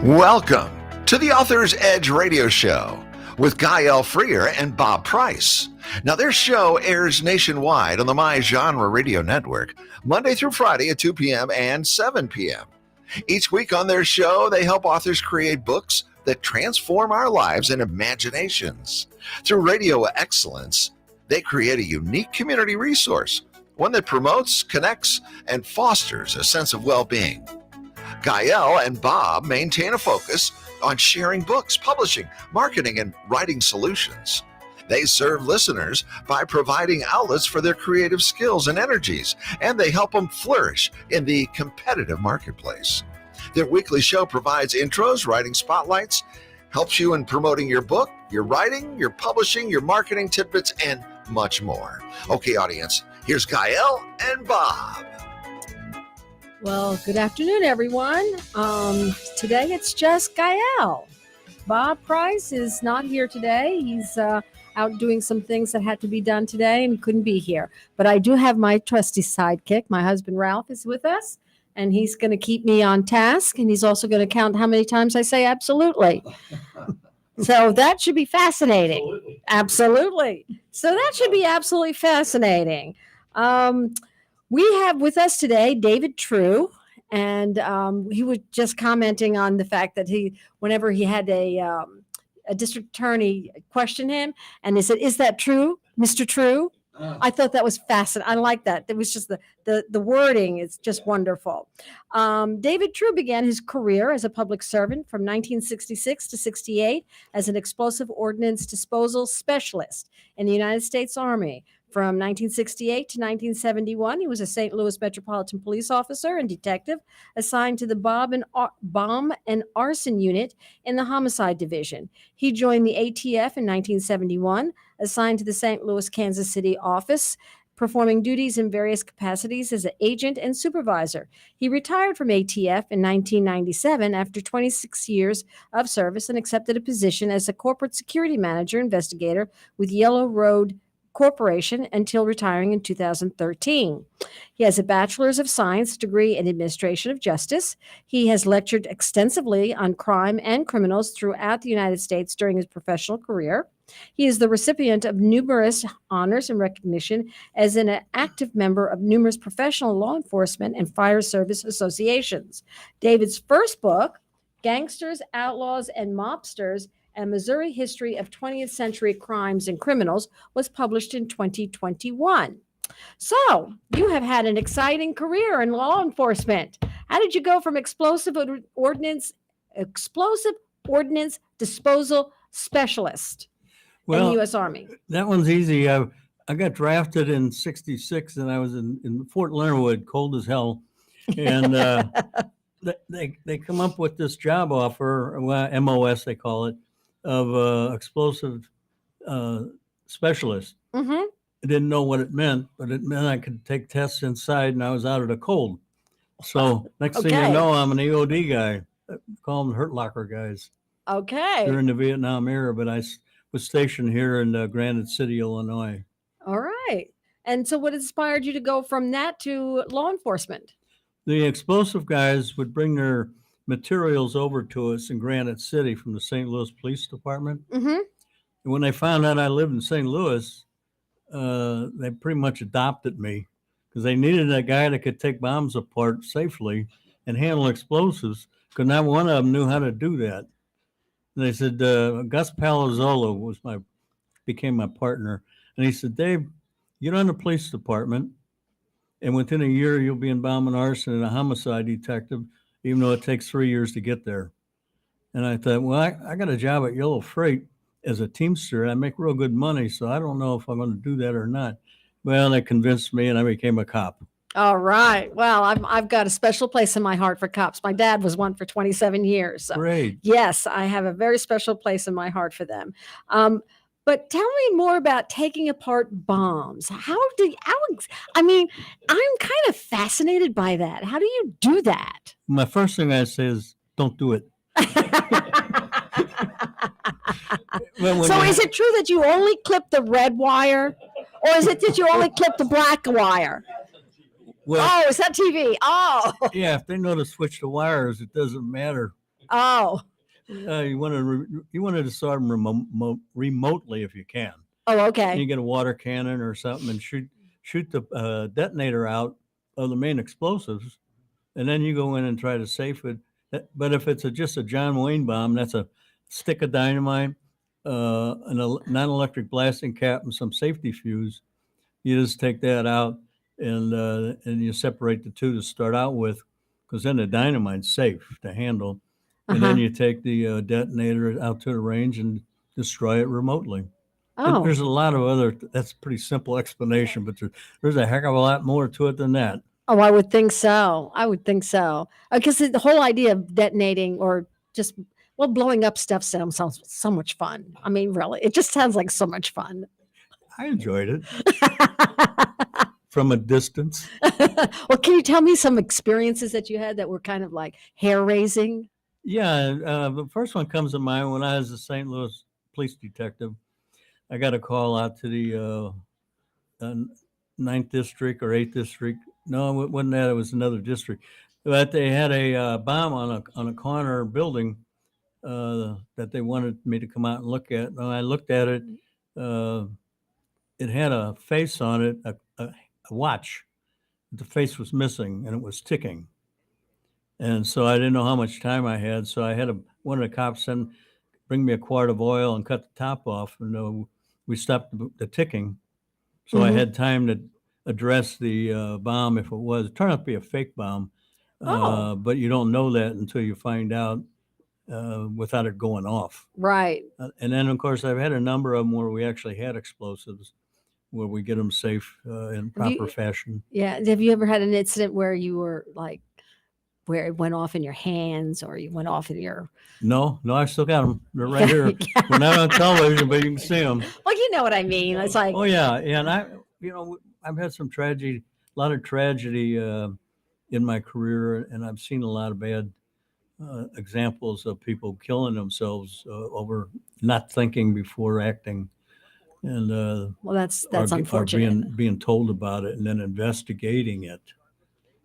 Welcome to the Author's Edge radio show with Guy L. Freer and Bob Price. Now, their show airs nationwide on the My Genre Radio Network, Monday through Friday at 2 p.m. and 7 p.m. Each week on their show, they help authors create books that transform our lives and imaginations. Through radio excellence, they create a unique community resource, one that promotes, connects, and fosters a sense of well-being. Gael and Bob maintain a focus on sharing books, publishing, marketing, and writing solutions. They serve listeners by providing outlets for their creative skills and energies, and they help them flourish in the competitive marketplace. Their weekly show provides intros, writing spotlights, helps you in promoting your book, your writing, your publishing, your marketing tidbits, and much more. Okay, audience, here's Gael and Bob. Well, good afternoon, everyone. Today it's just Gael. Bob Price is not here today. He's out doing some things that had to be done today and he couldn't be here. But I do have my trusty sidekick. My husband, Ralph, is with us, and he's going to keep me on task, and he's also going to count how many times I say absolutely. So that should be fascinating. Absolutely. So that should be absolutely fascinating. We have with us today David True, and he was just commenting on the fact that whenever he had a district attorney question him, and they said, "Is that true, Mr. True?" I thought that was fascinating. I like that. It was just the wording is just wonderful. David True began his career as a public servant from 1966 to 68 as an explosive ordnance disposal specialist in the United States Army. From 1968 to 1971, he was a St. Louis Metropolitan Police officer and detective assigned to the Bomb and Arson Unit in the Homicide Division. He joined the ATF in 1971, assigned to the St. Louis, Kansas City office, performing duties in various capacities as an agent and supervisor. He retired from ATF in 1997 after 26 years of service and accepted a position as a corporate security manager investigator with Yellow Road Corporation until retiring in 2013. He has a Bachelor's of Science degree in Administration of Justice. He has lectured extensively on crime and criminals throughout the United States during his professional career. He is the recipient of numerous honors and recognition as an active member of numerous professional law enforcement and fire service associations. David's first book, Gangsters, Outlaws, and Mobsters, A Missouri History of 20th Century Crimes and Criminals, was published in 2021. So, you have had an exciting career in law enforcement. How did you go from explosive ordnance disposal specialist in the U.S. Army? That one's easy. I got drafted in 66, and I was in Fort Leonard Wood, cold as hell. And they come up with this job offer, MOS they call it, of explosive specialist. Mm-hmm. I didn't know what it meant, but it meant I could take tests inside and I was out of the cold. So next thing you know, I'm an EOD guy. Call them Hurt Locker guys. Okay. During the Vietnam era, but I was stationed here in Granite City, Illinois. All right. And so what inspired you to go from that to law enforcement? The explosive guys would bring their materials over to us in Granite City from the St. Louis Police Department. Mm-hmm. And when they found out I lived in St. Louis, they pretty much adopted me because they needed a guy that could take bombs apart safely and handle explosives, because not one of them knew how to do that. And they said, Gus Palazzolo became my partner. And he said, "Dave, get on the police department, and within a year, you'll be in bomb and arson and a homicide detective, even though it takes 3 years to get there." And I thought, well, I got a job at Yellow Freight as a Teamster. I make real good money, so I don't know if I'm going to do that or not. Well, they convinced me, and I became a cop. All right. Well, I've got a special place in my heart for cops. My dad was one for 27 years. So Great. Yes, I have a very special place in my heart for them. But tell me more about taking apart bombs. I'm kind of fascinated by that. How do you do that? My first thing I say is, don't do it. So is it true that you only clip the red wire? Or is it that you only clip the black wire? Well, is that TV? Oh. Yeah, if they know to switch the wires, it doesn't matter. Oh, You want to disarm them remotely if you can. oh, You okay. get a water cannon or something and shoot the detonator out of the main explosives, and then you go in and try to safe it. But if it's just a John Wayne bomb, that's a stick of dynamite, non-electric blasting cap, and some safety fuse. You just take that out and you separate the two to start out with, because then the dynamite's safe to handle, and then Uh-huh. you take the detonator out to the range and destroy it remotely. And Oh, there's a lot of other. That's a pretty simple explanation, but there's a heck of a lot more to it than that. oh, I would think so. I would think so. Because the whole idea of detonating or just, well, blowing up stuff sounds so much fun. I mean, really, it just sounds like so much fun. I enjoyed it from a distance. Well, can you tell me some experiences that you had that were kind of like hair raising? Yeah, the first one comes to mind when I was a St. Louis police detective. I got a call out to the ninth district or eighth district. No, it wasn't that. It was another district. But they had a bomb on a corner building that they wanted me to come out and look at. And I looked at it. Uh, it had a face on it, a watch. The face was missing and it was ticking. And so I didn't know how much time I had. So I had one of the cops bring me a quart of oil and cut the top off. And we stopped the ticking. So I Mhm. had time to address the bomb if it was. It turned out to be a fake bomb. Oh. But you don't know that until you find out without it going off. Right. And then, of course, I've had a number of them where we actually had explosives, where we get them safe in Have you- proper fashion. Yeah. Have you ever had an incident where you were like, where it went off in your hands or you went off in your. No, I still got them. They're right here. We're not on television, but you can see them. Well, you know what I mean. It's like, Oh yeah, and I've had some tragedy, a lot of tragedy in my career, and I've seen a lot of bad examples of people killing themselves over not thinking before acting, and well, that's or unfortunate. being told about it and then investigating it.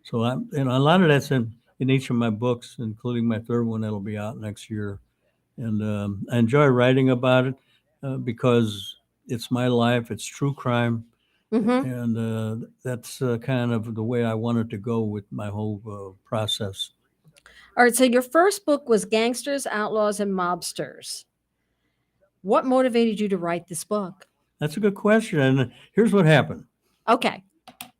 So a lot of that's in each of my books, including my third one that'll be out next year. And I enjoy writing about it because it's my life. It's true crime, Mm-hmm. and that's kind of the way I wanted to go with my whole process. All right. So your first book was Gangsters, Outlaws, and Mobsters. What motivated you to write this book? That's a good question. And here's what happened. Okay.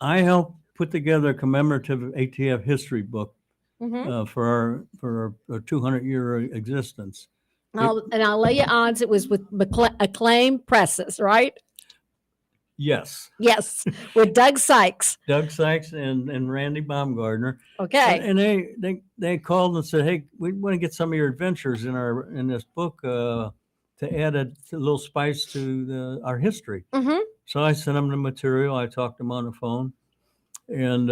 I helped put together a commemorative ATF history book Mm-hmm. for our 200-year existence. I'll lay you odds it was with Acclaim Presses, right? Yes, Yes, with Doug Sykes. Doug Sykes and Randy Baumgardner. Okay. And they called and said, "Hey, we want to get some of your adventures in this book to add a little spice to our history." Mm-hmm. So I sent them the material. I talked to them on the phone, and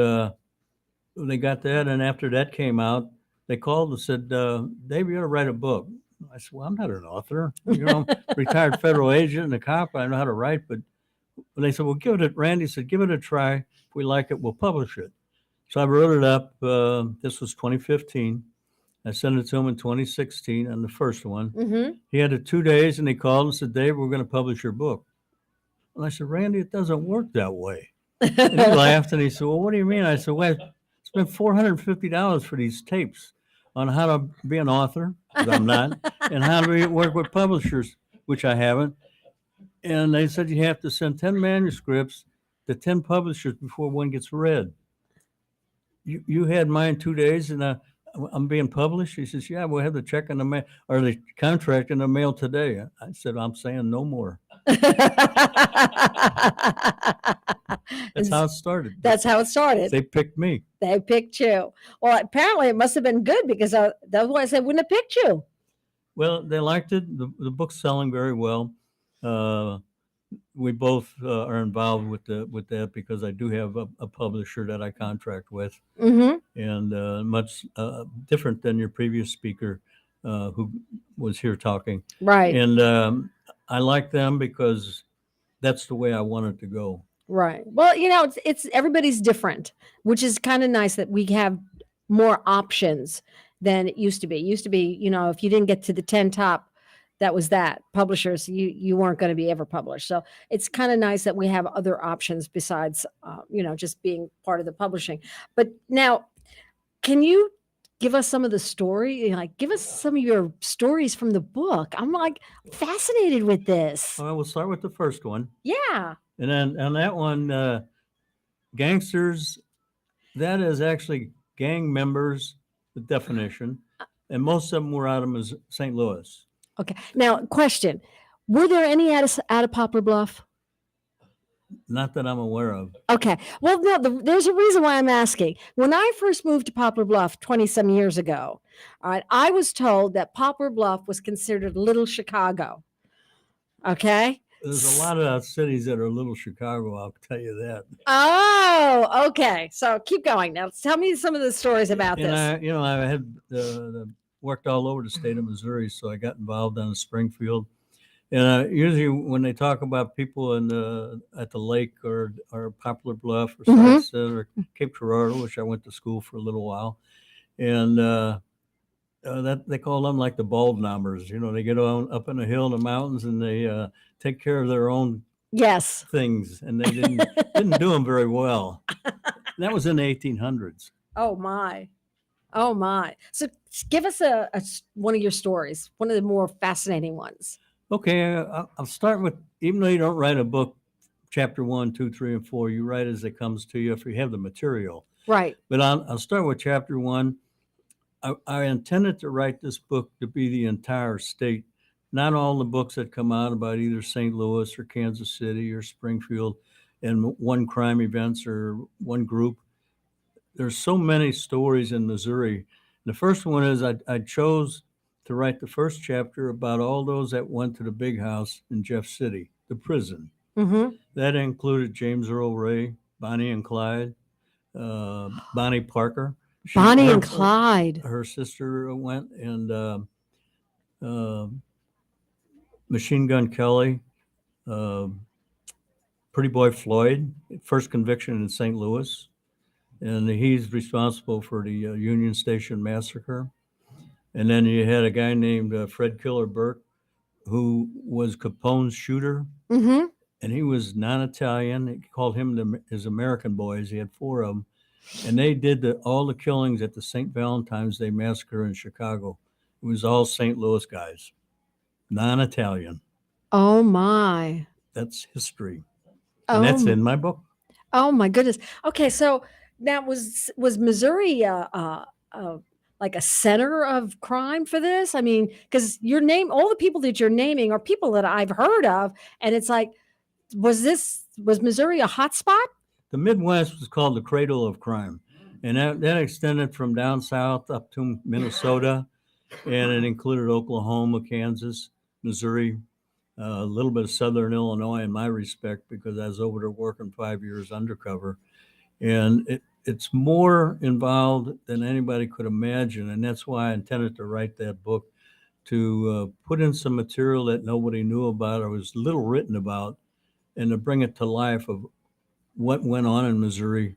they got that. And after that came out, they called and said, "Dave, you ought to write a book." I said, "Well, I'm not an author. I'm a retired federal agent and a cop. I know how to write." But they said, "Well, give it." Randy said, "Give it a try. If we like it, we'll publish it." So I wrote it up. This was 2015. I sent it to him in 2016 on the first one. Mm-hmm. He had it 2 days, and he called and said, "Dave, we're going to publish your book." And I said, "Randy, it doesn't work that way." And he laughed and he said, "Well, what do you mean?" I said, "Well, I spent $450 for these tapes on how to be an author, because I'm not, and how to work with publishers, which I haven't." And they said you have to send 10 manuscripts to 10 publishers before one gets read. You had mine 2 days, and I'm being published. He says, "Yeah, we'll have the check in the mail or the contract in the mail today." I said, "I'm saying no more." That's how it started. That's how it started. They picked me. They picked you. Well, apparently it must have been good because otherwise they wouldn't have picked you. Well, they liked it. The book's selling very well. We both are involved with that because I do have a publisher that I contract with, Mm-hmm. and much different than your previous speaker who was here talking. Right. And I like them because that's the way I wanted to go. Right. Well, it's everybody's different, which is kind of nice that we have more options than it used to be. It used to be, if you didn't get to the 10 top, that was that publishers, you weren't going to be ever published. So it's kind of nice that we have other options besides, just being part of the publishing. But now, can you give us some of the story? Like, give us some of your stories from the book. I'm like fascinated with this. Well, we'll start with the first one. Yeah. And then on that one, gangsters, that is actually gang members, the definition. And most of them were out of St. Louis. Okay. Now, question: were there any out of Poplar Bluff? Not that I'm aware of. Okay. Well, no, there's a reason why I'm asking. When I first moved to Poplar Bluff 20 some years ago, all right, I was told that Poplar Bluff was considered Little Chicago. Okay. There's a lot of cities that are Little Chicago, I'll tell you that. Oh, okay. So keep going. Now, tell me some of the stories about this. I had worked all over the state of Missouri, so I got involved down in Springfield. And usually when they talk about people at the lake or Poplar Bluff or Sidestead or Cape Girardeau, which I went to school for a little while, and that they call them like the bald knobbers. They get on up in the hill in the mountains and they take care of their own things, and they didn't do them very well. That was in the 1800s. Oh my. So give us one of your stories, one of the more fascinating ones. Okay, I'll start with, even though you don't write a book, chapter 1, 2, 3, and 4, you write as it comes to you if you have the material. Right. But I'll start with chapter 1. I intended to write this book to be the entire state, not all the books that come out about either St. Louis or Kansas City or Springfield and one crime events or one group. There's so many stories in Missouri. The first one is I chose to write the first chapter about all those that went to the big house in Jeff City, the prison. Mm-hmm. That included James Earl Ray, Bonnie and Clyde, Bonnie Parker. Bonnie and Clyde. Her sister went, and Machine Gun Kelly, Pretty Boy Floyd, first conviction in St. Louis. And he's responsible for the Union Station massacre. And then you had a guy named Fred Killer Burke, who was Capone's shooter. Mm-hmm. And he was non-Italian. He called him his American boys. He had 4 of them. And they did all the killings at the St. Valentine's Day Massacre in Chicago. It was all St. Louis guys, non-Italian. Oh, my. That's history. And that's in my book. Oh, my goodness. Okay, so now was Missouri like a center of crime for this? I mean, because all the people that you're naming are people that I've heard of. And it's like, was Missouri a hot spot? The Midwest was called the cradle of crime. And that extended from down south up to Minnesota. And it included Oklahoma, Kansas, Missouri, a little bit of Southern Illinois in my respect, because I was over there working 5 years undercover. And it's more involved than anybody could imagine. And that's why I intended to write that book, to put in some material that nobody knew about or was little written about, and to bring it to life of what went on in Missouri.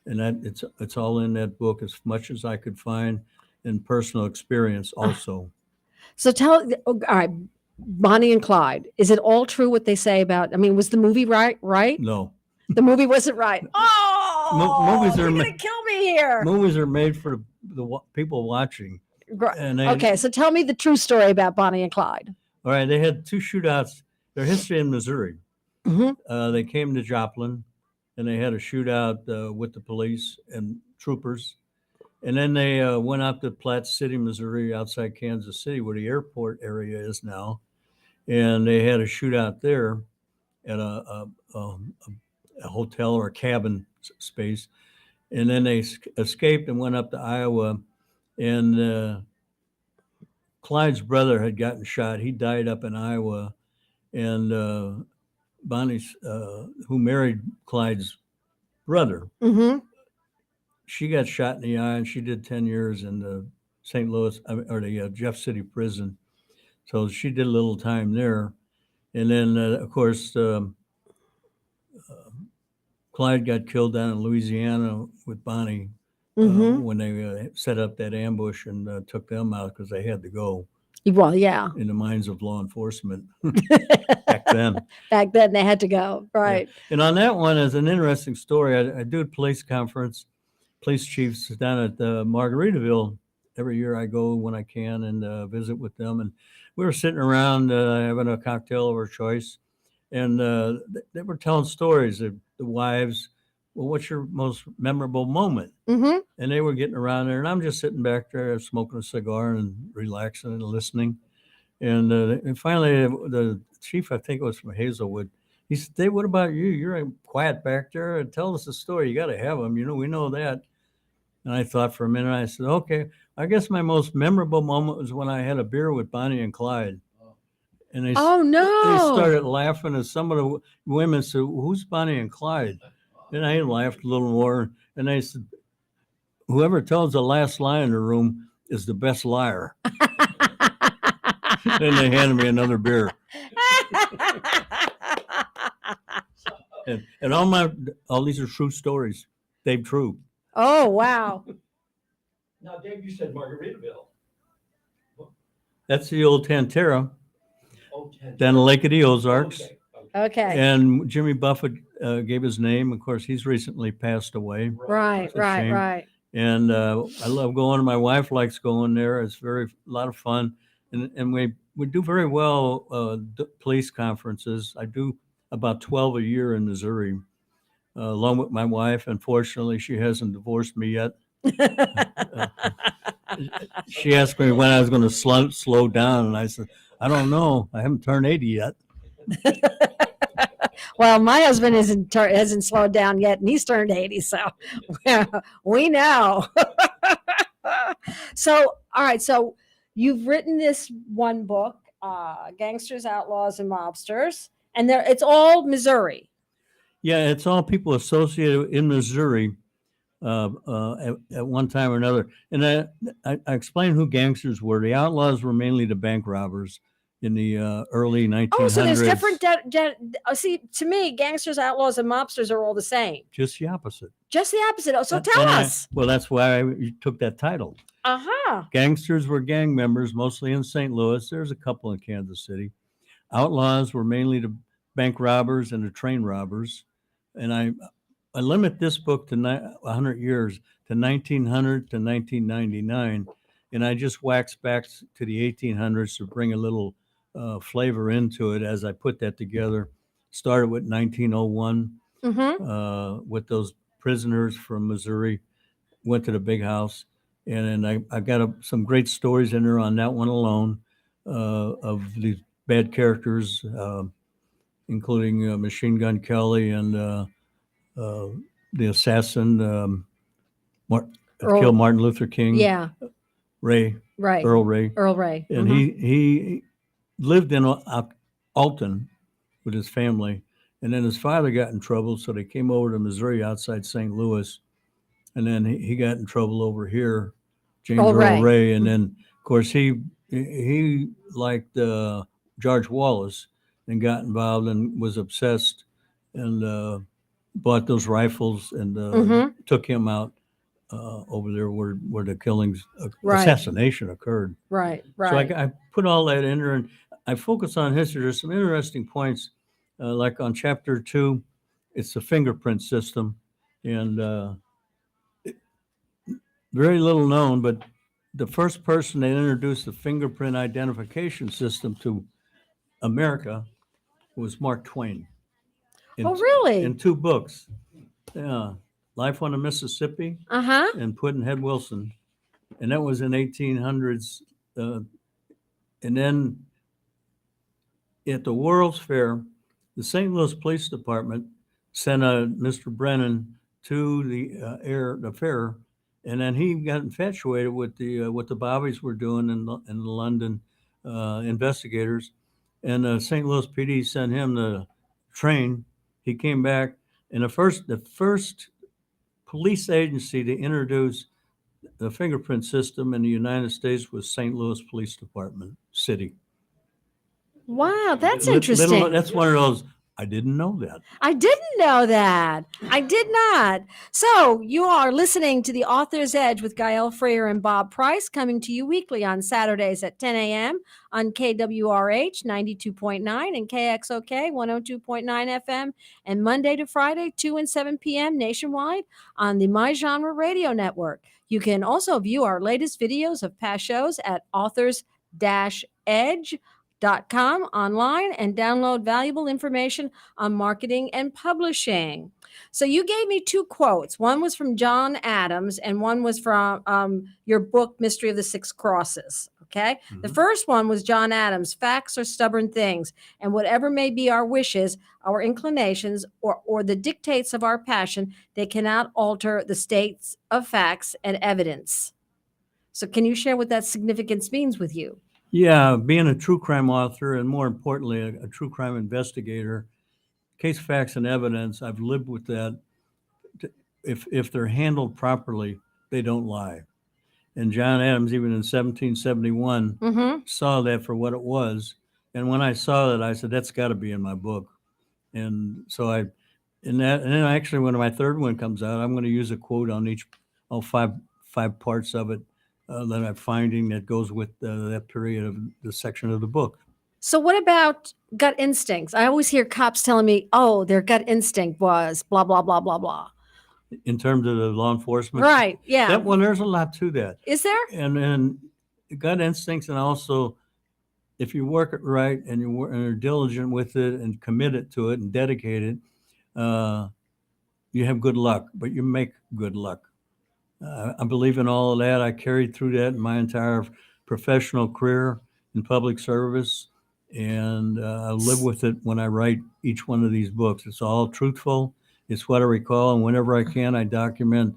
And that it's all in that book, as much as I could find in personal experience also. So all right, Bonnie and Clyde, is it all true what they say about, I mean, was the movie right? No. The movie wasn't right. Movies you're going to kill me here. Movies are made for the people watching. Okay, so tell me the true story about Bonnie and Clyde. All right, they had 2 shootouts. Their history in Missouri. Mm-hmm. They came to Joplin, and they had a shootout with the police and troopers. And then they went out to Platte City, Missouri, outside Kansas City, where the airport area is now. And they had a shootout there at a hotel or a cabin space. And then they escaped and went up to Iowa. And Clyde's brother had gotten shot. He died up in Iowa. And Bonnie's, who married Clyde's brother, mm-hmm. she got shot in the eye, and she did 10 years in the St. Louis or the Jeff City prison. So she did a little time there. And then, of course, Clyde got killed down in Louisiana with Bonnie. Mm-hmm. when they set up that ambush and took them out because they had to go Well, yeah. in the minds of law enforcement back then. Back then they had to go. Yeah. Right. And on that one, as an interesting story, I do a police conference, police chiefs down at Margaritaville. Every year I go when I can and visit with them. And we were sitting around having a cocktail of our choice. And they were telling stories of the wives. Well, what's your most memorable moment? Mm-hmm. And they were getting around there. And I'm just sitting back there smoking a cigar and relaxing and listening. And finally, the chief, I think it was from Hazelwood, he said, Dave, what about you? You're quiet back there. Tell us a story. You got to have them. We know that. And I thought for a minute. I said, okay, I guess my most memorable moment was when I had a beer with Bonnie and Clyde. And they started laughing. And some of the women said, who's Bonnie and Clyde? And I laughed a little more. And they said, whoever tells the last lie in the room is the best liar. Then they handed me another beer. And all these are true stories. Dave True. Oh, wow. Now, Dave, you said Margaritaville. That's the old Tantera Oh, down the Lake of the Ozarks. Okay. And Jimmy Buffett gave his name. Of course, he's recently passed away. Right. And I love going. My wife likes going there. It's a lot of fun. And we do very well police conferences. I do about 12 a year in Missouri, along with my wife. Unfortunately, she hasn't divorced me yet. She asked me when I was going to slow down, and I said, I don't know. I haven't turned 80 yet. Well, my husband hasn't slowed down yet, and he's turned 80, so we know. So, all right. So you've written this one book, Gangsters, Outlaws, and Mobsters, and it's all Missouri. Yeah, it's all people associated in Missouri at one time or another. And I explained who gangsters were. The outlaws were mainly the bank robbers in the early 1900s. Oh, so there's different. See, to me, gangsters, outlaws, and mobsters are all the same. Just the opposite. Just the opposite. Oh, so tell us. Well, that's why you took that title. Uh-huh. Gangsters were gang members, mostly in St. Louis. There's a couple in Kansas City. Outlaws were mainly the bank robbers and the train robbers. And I limit this book to 100 years, to 1900 to 1999. And I just wax back to the 1800s to bring a little flavor into it as I put that together. Started with 1901 with those prisoners from Missouri, went to the big house. And I got some great stories in there on that one alone of these bad characters, including Machine Gun Kelly and the assassin killed Martin Luther King. Yeah. Ray. Right. Earl Ray. Earl Ray. And he lived in Alton with his family. And then his father got in trouble, so they came over to Missouri outside St. Louis. And then he got in trouble over here, James Earl Ray. And then, of course, he liked George Wallace and got involved and was obsessed and bought those rifles and took him out over there where the killings, assassination occurred. Right. So I put all that in there, and I focus on history. There's some interesting points, like on chapter 2, it's the fingerprint system, and very little known, but the first person that introduced the fingerprint identification system to America was Mark Twain. Really? In 2 books. Yeah. Life on the Mississippi and Pudd'nhead Wilson. And that was in 1800s. And then at the World's Fair, the St. Louis Police Department sent Mr. Brennan to the fair, and then he got infatuated with what the Bobbies were doing in the London investigators, and St. Louis PD sent him to train. He came back, and the first police agency to introduce the fingerprint system in the United States was St. Louis Police Department, city. Wow, that's interesting. That's one of those I didn't know that. I didn't know that. I did not. So you are listening to The Author's Edge with Gael Freer and Bob Price, coming to you weekly on Saturdays at 10 a.m. on KWRH 92.9 and KXOK 102.9 FM, and Monday to Friday, 2 and 7 p.m. nationwide on the My Genre Radio Network. You can also view our latest videos of past shows at authors-edge.com online and download valuable information on marketing and publishing. So you gave me two quotes. One was from John Adams and one was from your book, Mystery of the Six Crosses. Okay. Mhm. The first one was John Adams. Facts are stubborn things, and whatever may be our wishes, our inclinations, or the dictates of our passion, they cannot alter the states of facts and evidence. So can you share what that significance means with you? Yeah, being a true crime author and more importantly, a true crime investigator, case facts and evidence, I've lived with that. If they're handled properly, they don't lie. And John Adams, even in 1771, Mm-hmm. saw that for what it was. And when I saw that, I said, that's got to be in my book. And so and then actually, when my third one comes out, I'm going to use a quote on all five parts of it that I'm finding that goes with that period of the section of the book. So what about gut instincts? I always hear cops telling me, oh, their gut instinct was blah, blah, blah, blah, blah. In terms of the law enforcement. Right. Yeah. Well, there's a lot to that. Is there? And gut instincts, and also if you work it right and you're diligent with it and committed to it and dedicated, you have good luck, but you make good luck. I believe in all of that. I carried through that in my entire professional career in public service, and I live with it when I write each one of these books. It's all truthful. It's what I recall, and whenever I can, I document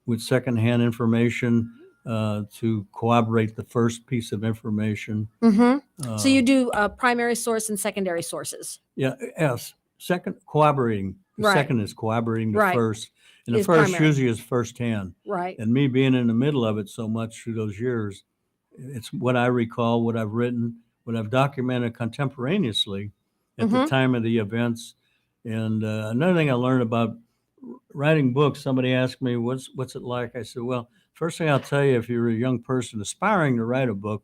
with secondhand information to corroborate the first piece of information. Mm-hmm. So you do primary source and secondary sources. Yeah, yes. Second, corroborating. The Right. second is corroborating the Right. first. And the Is first primary. usually is firsthand. Right. And me being in the middle of it so much through those years, it's what I recall, what I've written, what I've documented contemporaneously at the Mhm. time of the events. And another thing I learned about writing books, somebody asked me, what's it like? I said, well, first thing I'll tell you, if you're a young person aspiring to write a book,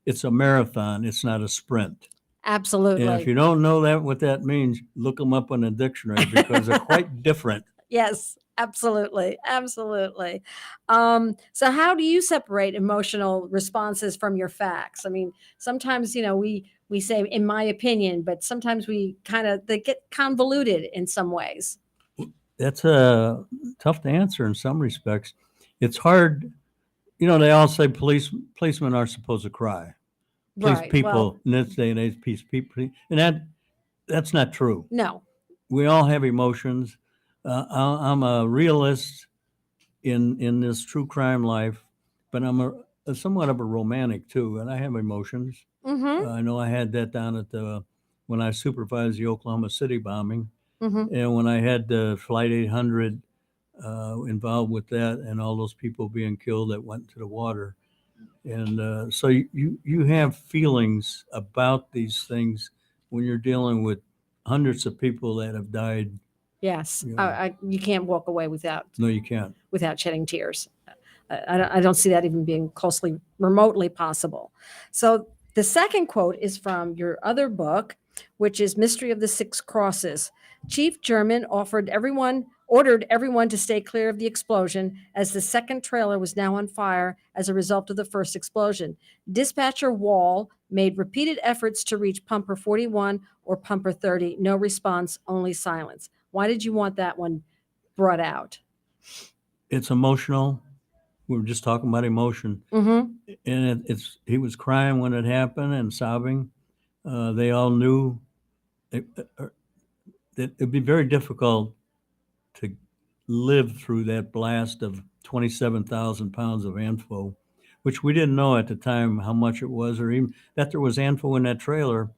it's a marathon. It's not a sprint. Absolutely. And if you don't know what that means, look them up in a dictionary because they're quite different. Yes, absolutely. Absolutely. So how do you separate emotional responses from your facts? I mean, sometimes, we say, in my opinion, but sometimes they get convoluted in some ways. That's tough to answer in some respects. It's hard. They all say policemen aren't supposed to cry. Police Right. people Well, in this day and age, people, and that's not true. no. We all have emotions. I'm a realist in this true crime life, but I'm a somewhat of a romantic too, and I have emotions. Mm-hmm. I know I had that down at when I supervised the Oklahoma City bombing, Mm-hmm. and when I had Flight 800 involved with that, and all those people being killed that went into the water. And so you have feelings about these things when you're dealing with hundreds of people that have died. Yes. Yeah. You can't walk away without No, you can't. shedding tears. I don't see that even being closely, remotely possible. So the second quote is from your other book, which is Mystery of the Six Crosses. Chief German ordered everyone to stay clear of the explosion, as the second trailer was now on fire as a result of the first explosion. Dispatcher Wall made repeated efforts to reach pumper 41 or pumper 30. No response, only silence. Why did you want that one brought out? It's emotional. We were just talking about emotion, Mm-hmm. and he was crying when it happened and sobbing. They all knew that it'd be very difficult to live through that blast of 27,000 pounds of ANFO, which we didn't know at the time how much it was, or even that there was ANFO in that trailer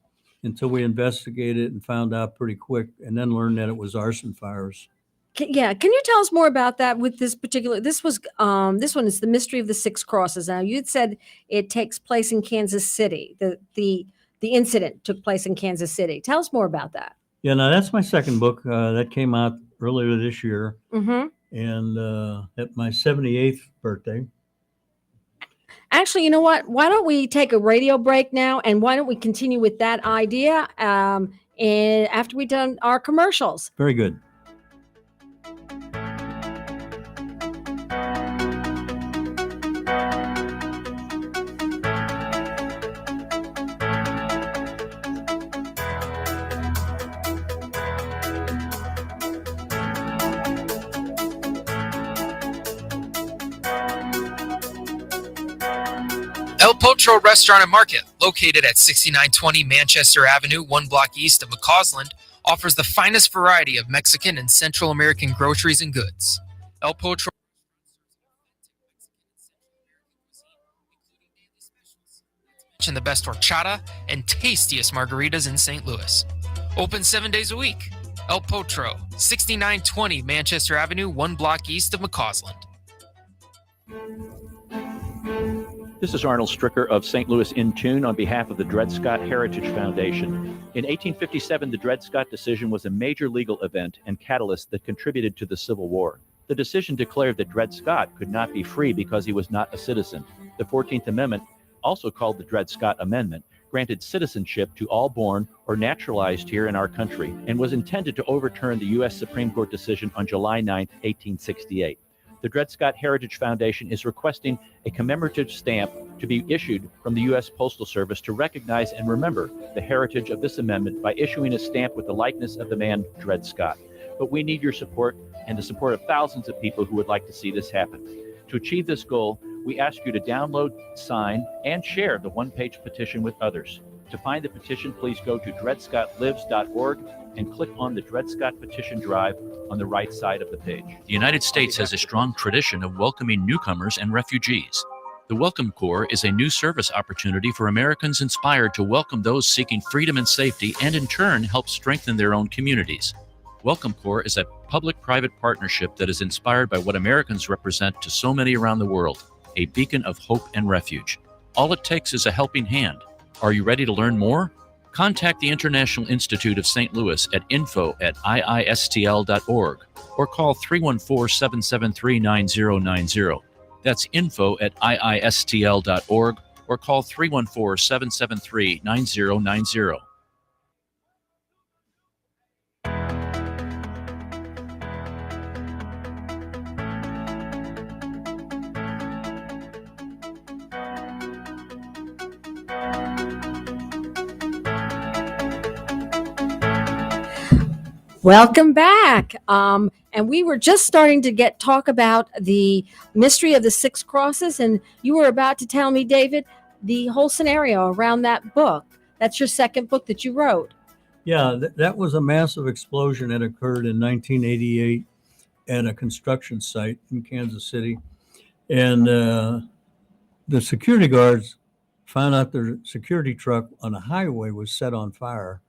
until we investigated and found out pretty quick, and then learned that it was arson fires. Can you tell us more about that with this one is The Mystery of the Six Crosses. Now, you'd said it takes place in Kansas City. The incident took place in Kansas City. Tell us more about that. Yeah, now that's my second book that came out earlier this year, Mm-hmm. and at my 78th birthday. Actually, you know what? Why don't we take a radio break now, and why don't we continue with that idea and after we've done our commercials? Very good. El Potro Restaurant and Market, located at 6920 Manchester Avenue, 1 block east of McCausland, offers the finest variety of Mexican and Central American groceries and goods. El Potro and the best horchata and tastiest margaritas in St. Louis. Open 7 days a week. El Potro, 6920 Manchester Avenue, 1 block east of McCausland. This is Arnold Stricker of St. Louis In Tune on behalf of the Dred Scott Heritage Foundation. In 1857, the Dred Scott decision was a major legal event and catalyst that contributed to the Civil War. The decision declared that Dred Scott could not be free because he was not a citizen. The 14th Amendment, also called the Dred Scott Amendment, granted citizenship to all born or naturalized here in our country and was intended to overturn the U.S. Supreme Court decision on July 9, 1868. The Dred Scott Heritage Foundation is requesting a commemorative stamp to be issued from the U.S. Postal Service to recognize and remember the heritage of this amendment by issuing a stamp with the likeness of the man Dred Scott. But we need your support and the support of thousands of people who would like to see this happen. To achieve this goal, we ask you to download, sign, and share the one-page petition with others. To find the petition, please go to dredscottlives.org and click on the Dred Scott Petition Drive on the right side of the page. The United States has a strong tradition of welcoming newcomers and refugees. The Welcome Corps is a new service opportunity for Americans inspired to welcome those seeking freedom and safety and in turn help strengthen their own communities. Welcome Corps is a public-private partnership that is inspired by what Americans represent to so many around the world, a beacon of hope and refuge. All it takes is a helping hand. Are you ready to learn more? Contact the International Institute of St. Louis at info@iistl.org or call 314-773-9090. That's info@iistl.org or call 314-773-9090. Welcome back. And we were just starting to talk about the mystery of the Six Crosses, and you were about to tell me, David, the whole scenario around that book. That's your second book that you wrote. Yeah, that was a massive explosion that occurred in 1988 at a construction site in Kansas City. And the security guards found out their security truck on a highway was set on fire.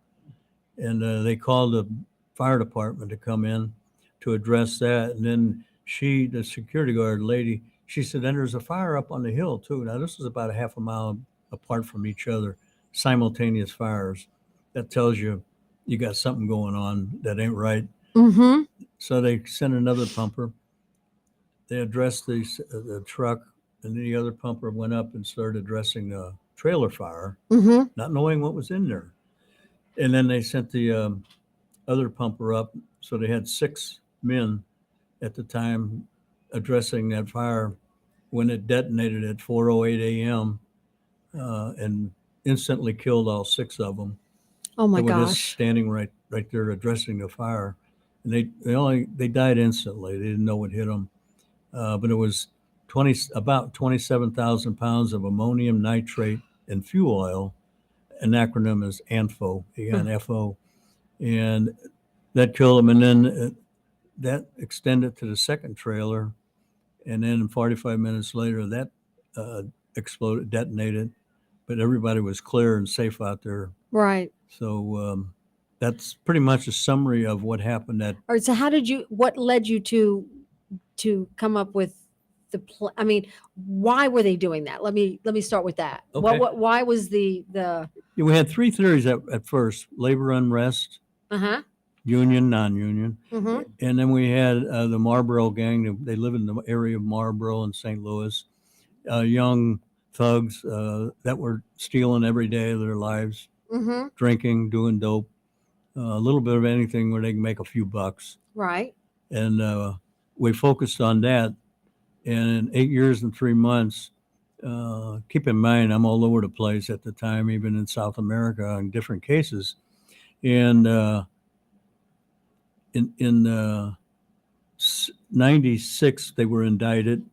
And they called the fire department to come in to address that. And then the security guard lady, she said, then there's a fire up on the hill too. Now this is about a half a mile apart from each other, simultaneous fires. That tells you got something going on that ain't right. Mm-hmm. So they sent another pumper. They addressed the truck, and then the other pumper went up and started addressing the trailer fire, not knowing what was in there. And then they sent the other pumper up. So they had 6 men at the time addressing that fire when it detonated at 4:08 a.m. And instantly killed all 6 of them. Oh my they were just gosh. standing right there addressing the fire. And they died instantly. They didn't know what hit them. But it was about 27,000 pounds of ammonium nitrate and fuel oil. An acronym is ANFO, ANFO. And that killed them. And then that extended to the second trailer. And then 45 minutes later, that exploded, detonated. But everybody was clear and safe out there. Right. So that's pretty much a summary of what happened. All right. So what led you to come up with the plan? I mean, why were they doing that? Let me start with that. Okay. Why was the We had 3 theories at first: labor unrest, Uh-huh. union, non-union. Mm-hmm. And then we had the Marlboro gang. They live in the area of Marlboro and St. Louis. Young thugs that were stealing every day of their lives, Mm-hmm. drinking, doing dope, a little bit of anything where they can make a few bucks. Right. And we focused on that. And in 8 years and 3 months, keep in mind, I'm all over the place at the time, even in South America in different cases. And in 96, they were indicted.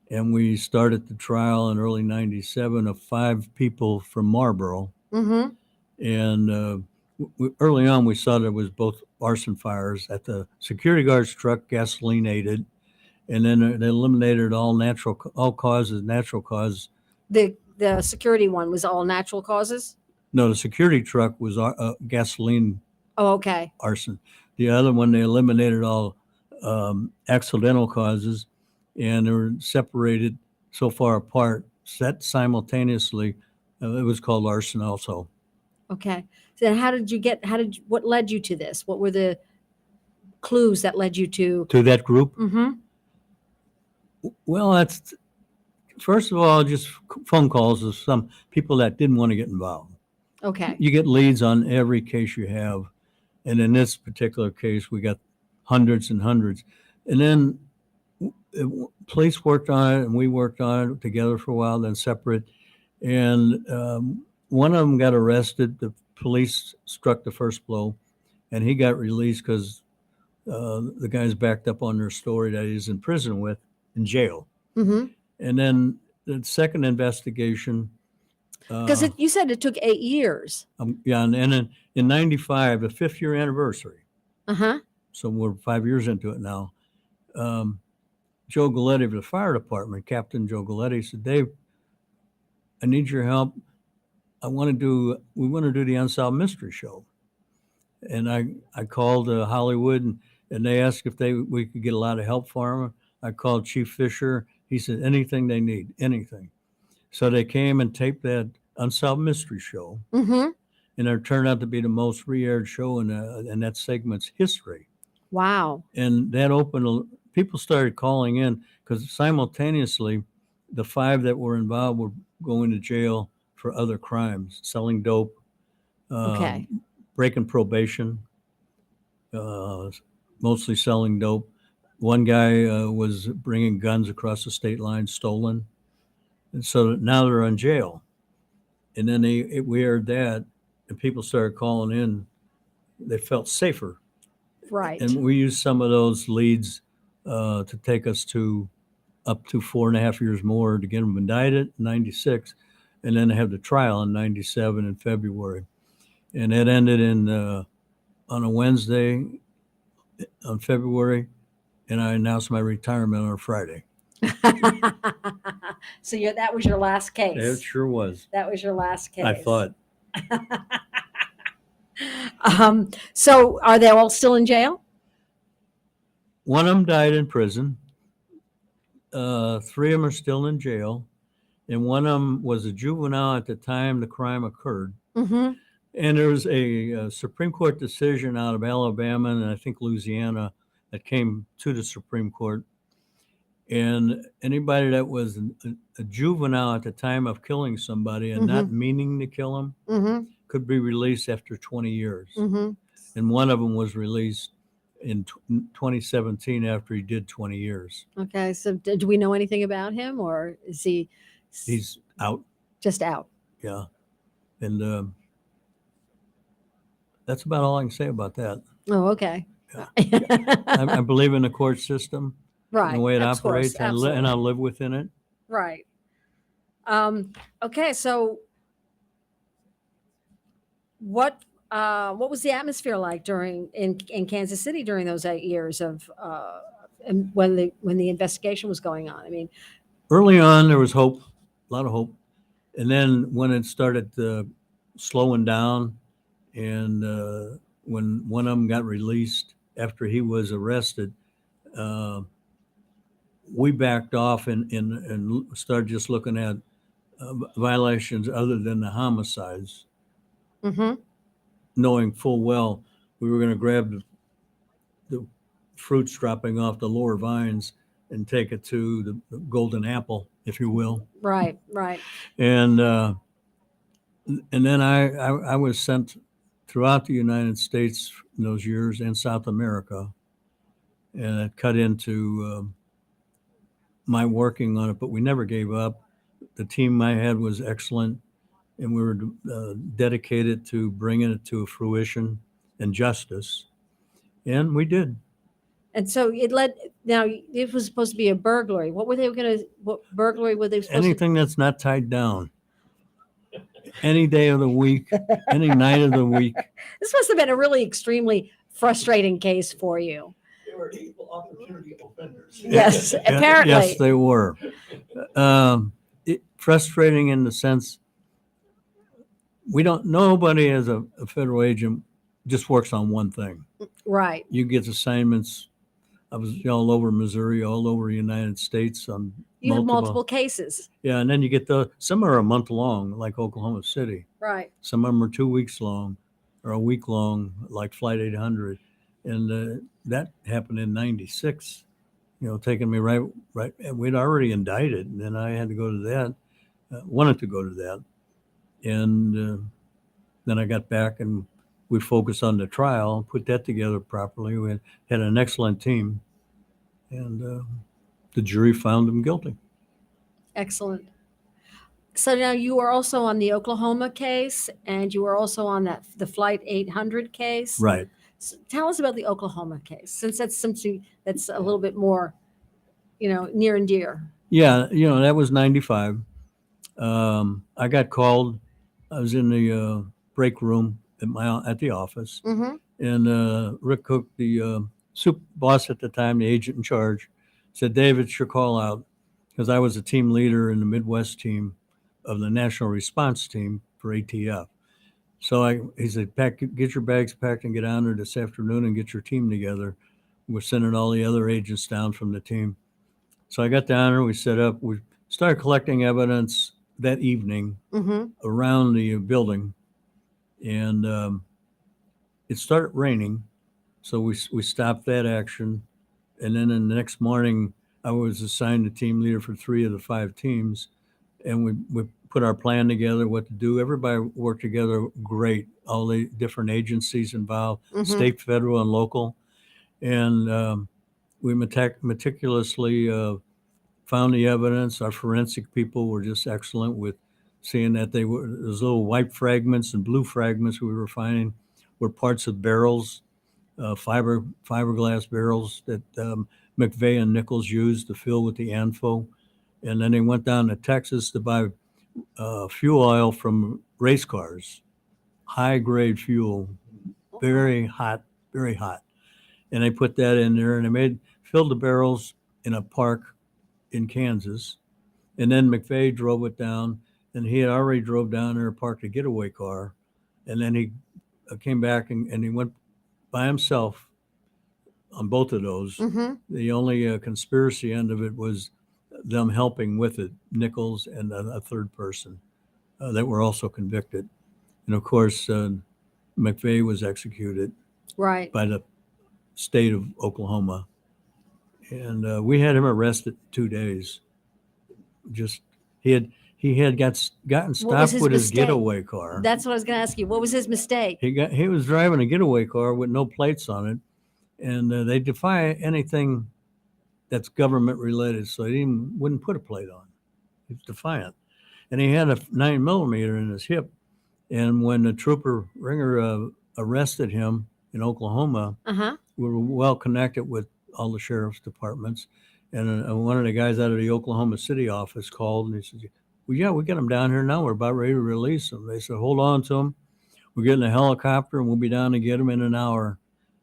And we started the trial in early 97 of 5 people from Marlboro. Mm-hmm. And early on, we saw there was both arson fires at the security guard's truck, gasoline aided. And then they eliminated all natural causes. The security one was all natural causes. No, the security truck was gasoline Oh, okay. arson. The other one, they eliminated all accidental causes, and they were separated so far apart, set simultaneously. It was called arson also. Okay. So then what led you to this? What were the clues that led you to? To that group? Mm-hmm. Well, that's, first of all, just phone calls of some people that didn't want to get involved. Okay. You get leads on every case you have. And in this particular case, we got hundreds and hundreds. And then police worked on it, and we worked on it together for a while, then separate. And one of them got arrested. The police struck the first blow, and he got released because the guys backed up on their story that he's in prison in jail. Mm-hmm. And then the second investigation. Because you said it took 8 years. Yeah, and in 95, the 5th year anniversary. Uh-huh. So we're 5 years into it now. Joe Galletti of the fire department, Captain Joe Galletti, said, "Dave, I need your help. We want to do the Unsolved Mystery Show." And I called Hollywood, and they asked if we could get a lot of help for them. I called Chief Fisher. He said, anything they need, anything. So they came and taped that Unsolved Mystery Show. Mm-hmm. And it turned out to be the most re-aired show in that segment's history. Wow. And that people started calling in because simultaneously, the 5 that were involved were going to jail for other crimes, selling dope, Okay. breaking probation, mostly selling dope. One guy was bringing guns across the state line, stolen. And so now they're in jail. And then we aired that, and people started calling in. They felt safer. Right. And we used some of those leads to take us up to 4.5 years more to get them indicted in 96, and then have the trial in 97 in February. And it ended on a Wednesday on February, and I announced my retirement on a Friday. So that was your last case. It sure was. That was your last case. I thought. So are they all still in jail? One of them died in prison. 3 of them are still in jail. And one of them was a juvenile at the time the crime occurred. Mm-hmm. And there was a Supreme Court decision out of Alabama and I think Louisiana that came to the Supreme Court. And anybody that was a juvenile at the time of killing somebody and not meaning to kill them Mm-hmm. could be released after 20 years. Mm-hmm. And one of them was released in 2017 after he did 20 years. Okay. So do we know anything about him, or is he? He's out. Just out. Yeah. And that's about all I can say about that. Oh, okay. Yeah. I believe in the court system, Right. and the way it Of operates, course, and I live within it. Right. Okay. So what was the atmosphere like in Kansas City during those 8 years of and when the investigation was going on? I mean, Early on, there was hope, a lot of hope. And then when it started slowing down, and when one of them got released after he was arrested, we backed off and started just looking at violations other than the homicides, mm-hmm. knowing full well we were going to grab the fruits dropping off the lower vines and take it to the golden apple, if you will. Right. Right. And then I was sent throughout the United States in those years and South America, and it cut into my working on it, but we never gave up. The team I had was excellent, and we were dedicated to bringing it to fruition and justice, and we did. And so it led. Now it was supposed to be a burglary. What were they going to? What burglary were they supposed Anything that's not tied down, any day of the week, any night of the week. This must have been a really extremely frustrating case for you. They were equal opportunity offenders. Yes, apparently. Yes, they were. Frustrating in the sense nobody as a federal agent just works on one thing. Right. You get assignments. I was all over Missouri, all over the United States on You have multiple cases. Yeah, and then you get some are a month long, like Oklahoma City. Right. Some of them are 2 weeks long, or a week long, like Flight 800, and that happened in '96. Taking me right. And we'd already indicted, and then I had to go to that. Wanted to go to that, and then I got back and we focused on the trial, put that together properly. We had an excellent team, and the jury found him guilty. Excellent. So now you are also on the Oklahoma case, and you are also on the Flight 800 case. Right. So tell us about the Oklahoma case, since that's something that's a little bit more, near and dear. Yeah, that was '95. I got called. I was in the break room at the office, Mm-hmm. and Rick Cook, the soup boss at the time, the agent in charge, said, "David, it's your call out," because I was a team leader in the Midwest team of the National Response Team for ATF. So he said, get your bags packed and get down there this afternoon and get your team together. We're sending all the other agents down from the team. So I got down there, we set up, we started collecting evidence that evening Mm-hmm. around the building, and it started raining. So we stopped that action. And then in the next morning, I was assigned the team leader for 3 of the 5 teams. And we put our plan together, what to do. Everybody worked together great. All the different agencies involved, Mm-hmm. state, federal, and local. And we meticulously found the evidence. Our forensic people were just excellent with seeing that those little white fragments and blue fragments we were finding were parts of barrels, fiberglass barrels that McVeigh and Nichols used to fill with the ANFO. And then they went down to Texas to buy fuel oil from race cars, high-grade fuel, very hot, very hot. And they put that in there, and they filled the barrels in a park in Kansas. And then McVeigh drove it down, and he had already drove down there, parked a getaway car. And then he came back and he went by himself on both of those. Mm-hmm. The only conspiracy end of it was them helping with it, Nichols and a third person that were also convicted. And of course, McVeigh was executed Right. by the state of Oklahoma. And we had him arrested 2 days. Just he had gotten stopped with his getaway car. That's what I was going to ask you. What was his mistake? He was driving a getaway car with no plates on it, and they defy anything that's government related, so he wouldn't put a plate on. He was defiant, and he had a 9mm in his hip. And when the trooper Ringer arrested him in Oklahoma, Uh-huh. we were well connected with all the sheriff's departments. And one of the guys out of the Oklahoma City office called, and he said, "Well, yeah, we got him down here now. We're about ready to release him." They said, "Hold on to him. We're getting a helicopter, and we'll be down to get him in an hour.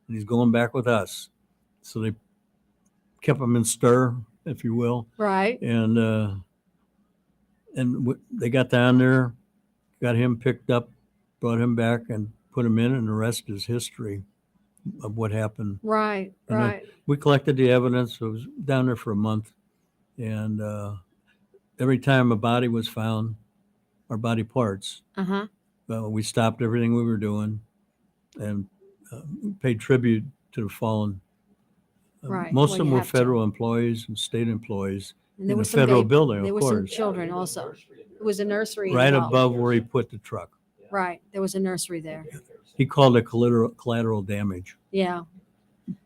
And he's going back with us." So they kept him in stir, if you will. Right. And they got down there, got him picked up, brought him back, and put him in, and the rest is history of what happened. Right. And Right. we collected the evidence. It was down there for a month. And every time a body was found, or body parts, Uh-huh. we stopped everything we were doing and paid tribute to the fallen. Right. Most Well, of them you were have to. federal employees and state employees And there in the was some federal baby- building, There of were some course, children also. It was a nursery right involved. above where he put the truck. Right. There was a nursery there. He called it collateral damage Yeah.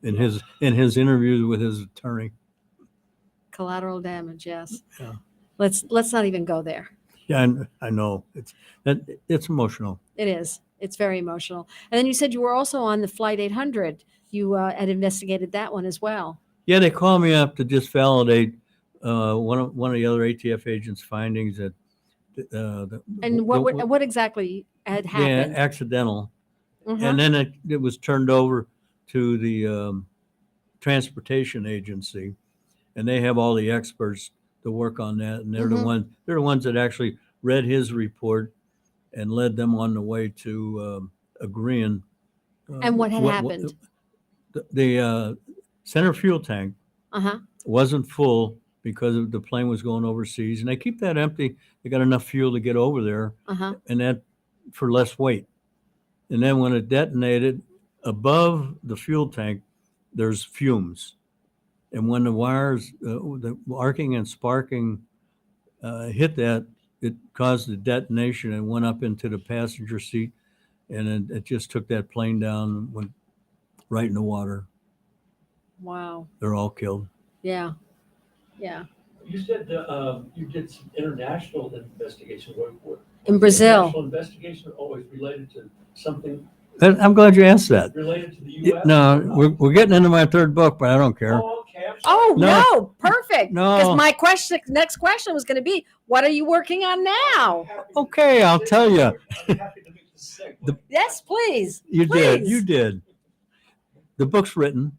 in his interviews with his attorney. Collateral damage. Yes. Yeah. Let's not even go there. Yeah, I know it's emotional. It is. It's very emotional. And then you said you were also on the Flight 800. You had investigated that one as well. Yeah, they called me up to just validate one of the other ATF agents' findings that And what exactly had happened? accidental, Mhm. and then it was turned over to the transportation agency, and they have all the experts to work on that, and they're Mhm. the ones that actually read his report and led them on the way to agreeing. And what had happened? The center fuel tank Uh-huh. wasn't full because the plane was going overseas, and they keep that empty. They got enough fuel to get over there, Uh-huh. and that for less weight. And then when it detonated above the fuel tank, there's fumes. And when the wires, the arcing and sparking hit that, it caused the detonation and went up into the passenger seat, and it just took that plane down and went right in the water. Wow. They're all killed. Yeah. Yeah. You said you did some international investigation. In Brazil. International investigation always related to something I'm glad you asked that. related to the U.S.? No, we're getting into my third book, but I don't care. Oh, okay. I'm sorry. Oh No. no, perfect. No. Because my next question was going to be, what are you working on now? Okay, I'll tell you. I'm happy to make this segue. Yes, please. You did. Please. You did. The book's written.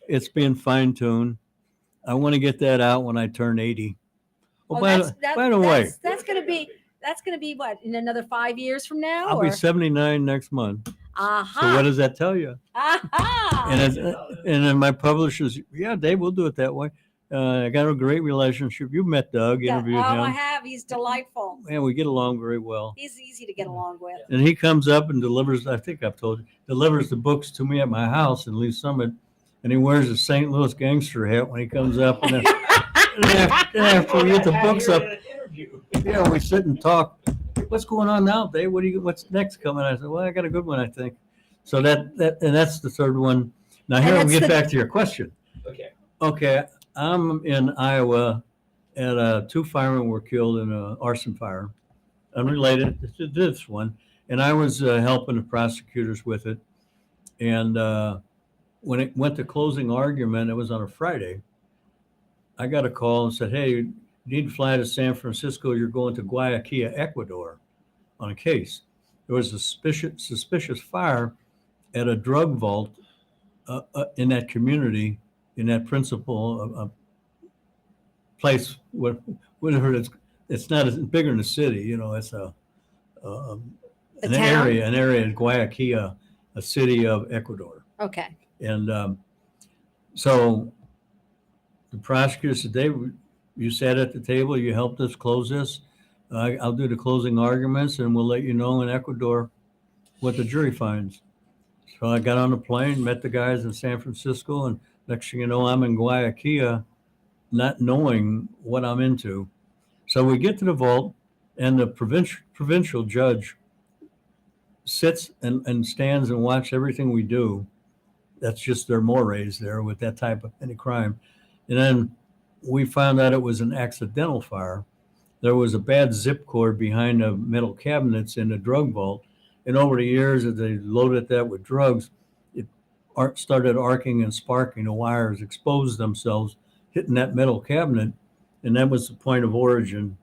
It's being fine-tuned. I want to get that out when I turn 80. Oh, by the way, that's going to be what, in another 5 years from now? I'll be 79 next month. Aha. So what does that tell you? Aha. And then my publishers, yeah, Dave, we'll do it that way. I got a great relationship. You met Doug, interviewed him. I have. He's delightful. And we get along very well. He's easy to get along with. And he comes up and delivers, I think I've told you, delivers the books to me at my house in Lee Summit. And he wears a St. Louis gangster hat when he comes up. And then after we get the books up, yeah, we sit and talk. What's going on now, Dave? What's next coming? I said, well, I got a good one, I think. So that's the third one. Now here we get back to your question. Okay, I'm in Iowa, and 2 firemen were killed in an arson fire, unrelated to this one. And I was helping the prosecutors with it. And when it went to closing argument, it was on a Friday. I got a call and said, hey, you need to fly to San Francisco. You're going to Guayaquil, Ecuador, on a case. There was a suspicious fire at a drug vault in that community, in that principal place, whatever it is. It's not as bigger than the city, you know. It's an area in Guayaquil, a city of Ecuador. Okay. And so the prosecutor said, Dave, you sat at the table, you helped us close this. I'll do the closing arguments, and we'll let you know in Ecuador what the jury finds. So I got on the plane, met the guys in San Francisco, and next thing you know, I'm in Guayaquil, not knowing what I'm into. So we get to the vault, and the provincial judge sits and stands and watches everything we do. That's just their mores there with that type of any crime. And then we found out it was an accidental fire. There was a bad zip cord behind the metal cabinets in the drug vault. And over the years, as they loaded that with drugs, it started arcing and sparking. The wires exposed themselves, hitting that metal cabinet. And that was the point of origin.